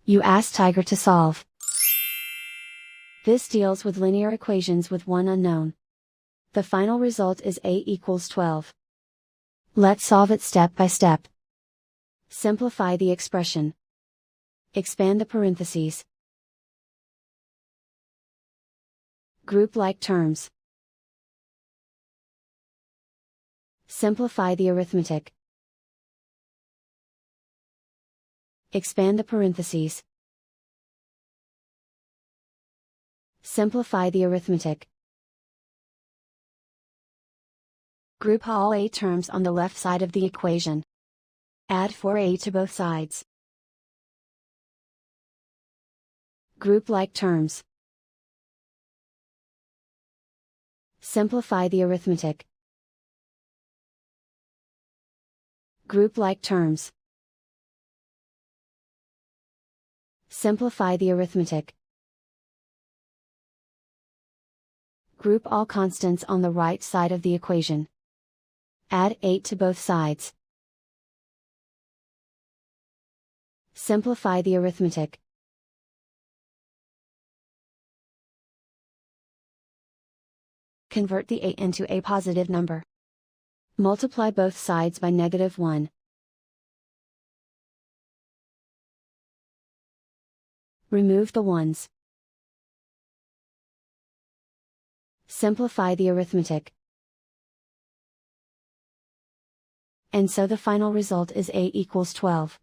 You ask Tiger to solve. This deals with linear equations with one unknown. The final result is a equals 12. Let's solve it step by step. Simplify the expression. Expand the parentheses. Group like terms. Simplify the arithmetic. Expand the parentheses. Simplify the arithmetic. Group all a terms on the left side of the equation. Add 4a to both sides. Group like terms. Simplify the arithmetic. Group like terms. Simplify the arithmetic. Group all constants on the right side of the equation. Add 8 to both sides. Simplify the arithmetic. Convert the a into a positive number. Multiply both sides by -1. Remove the ones. Simplify the arithmetic. And so the final result is a equals 12.